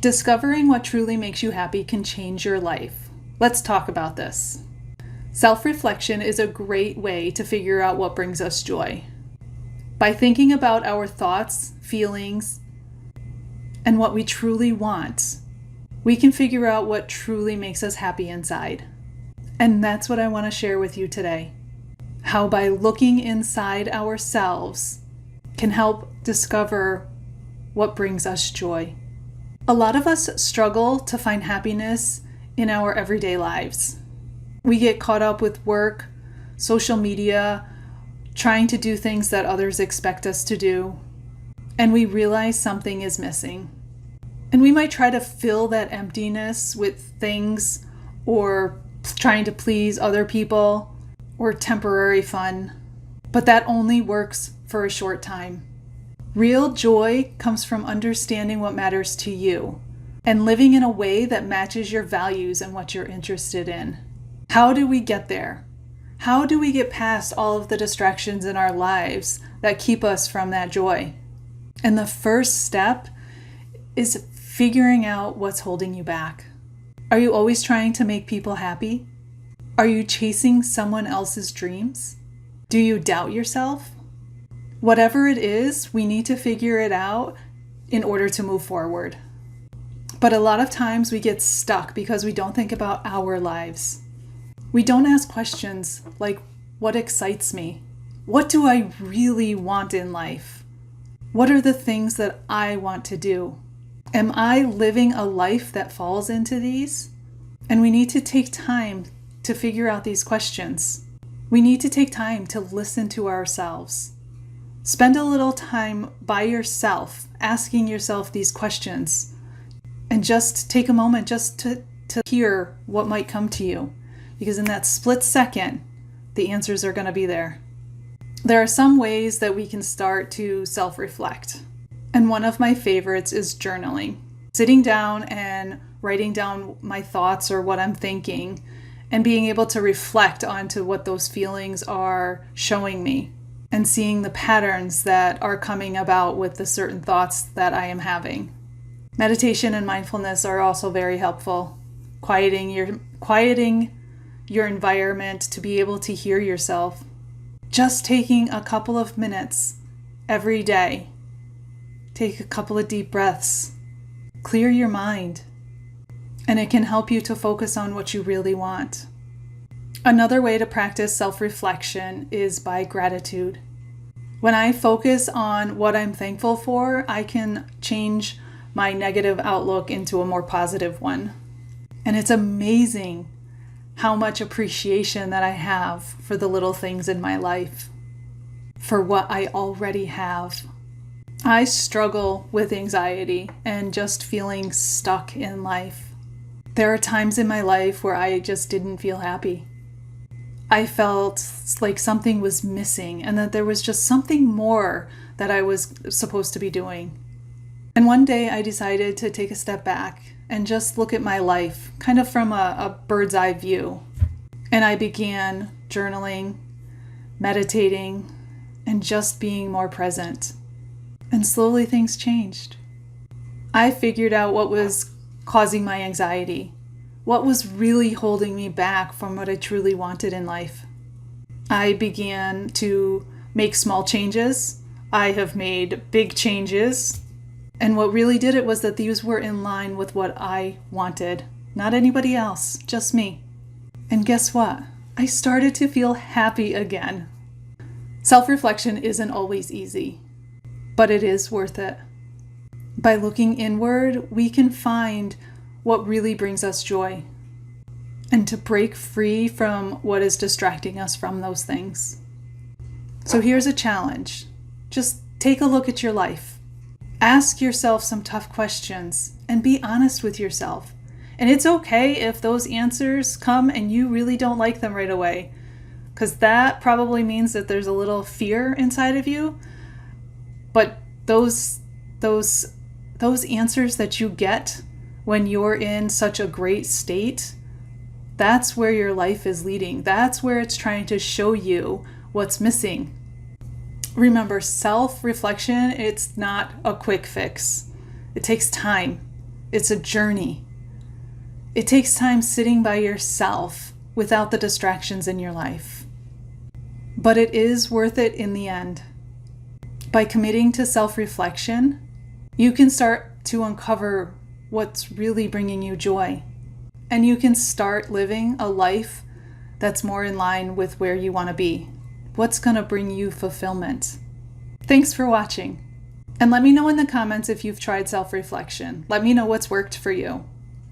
Discovering what truly makes you happy can change your life. Let's talk about this. Self-reflection is a great way to figure out what brings us joy. By thinking about our thoughts, feelings, and what we truly want, we can figure out what truly makes us happy inside. And that's what I want to share with you today. How by looking inside ourselves can help discover what brings us joy. A lot of us struggle to find happiness in our everyday lives. We get caught up with work, social media, trying to do things that others expect us to do, and we realize something is missing. And we might try to fill that emptiness with things or trying to please other people or temporary fun, but that only works for a short time. Real joy comes from understanding what matters to you and living in a way that matches your values and what you're interested in. How do we get there? How do we get past all of the distractions in our lives that keep us from that joy? And the first step is figuring out what's holding you back. Are you always trying to make people happy? Are you chasing someone else's dreams? Do you doubt yourself? Whatever it is, we need to figure it out in order to move forward. But a lot of times we get stuck because we don't think about our lives. We don't ask questions like, what excites me? What do I really want in life? What are the things that I want to do? Am I living a life that falls into these? And we need to take time to figure out these questions. We need to take time to listen to ourselves. Spend a little time by yourself, asking yourself these questions, and just take a moment just to hear what might come to you. Because in that split second, the answers are going to be there. There are some ways that we can start to self-reflect. And one of my favorites is journaling. Sitting down and writing down my thoughts or what I'm thinking, and being able to reflect onto what those feelings are showing me, and seeing the patterns that are coming about with the certain thoughts that I am having. Meditation and mindfulness are also very helpful. Quieting your environment to be able to hear yourself. Just taking a couple of minutes every day. Take a couple of deep breaths. Clear your mind. And it can help you to focus on what you really want. Another way to practice self-reflection is by gratitude. When I focus on what I'm thankful for, I can change my negative outlook into a more positive one. And it's amazing how much appreciation that I have for the little things in my life, for what I already have. I struggle with anxiety and just feeling stuck in life. There are times in my life where I just didn't feel happy. I felt like something was missing and that there was just something more that I was supposed to be doing. And one day I decided to take a step back and just look at my life kind of from a bird's eye view. And I began journaling, meditating, and just being more present. And slowly things changed. I figured out what was causing my anxiety. What was really holding me back from what I truly wanted in life? I began to make small changes. I have made big changes. And what really did it was that these were in line with what I wanted. Not anybody else, just me. And guess what? I started to feel happy again. Self-reflection isn't always easy, but it is worth it. By looking inward, we can find what really brings us joy, and to break free from what is distracting us from those things. So here's a challenge. Just take a look at your life. Ask yourself some tough questions and be honest with yourself. And it's okay if those answers come and you really don't like them right away, because that probably means that there's a little fear inside of you. But those answers that you get when you're in such a great state, that's where your life is leading. That's where it's trying to show you what's missing. Remember, self-reflection, it's not a quick fix. It takes time. It's a journey. It takes time sitting by yourself without the distractions in your life. But it is worth it in the end. By committing to self-reflection, you can start to uncover what's really bringing you joy. And you can start living a life that's more in line with where you want to be. What's going to bring you fulfillment? Thanks for watching. And let me know in the comments if you've tried self-reflection. Let me know what's worked for you.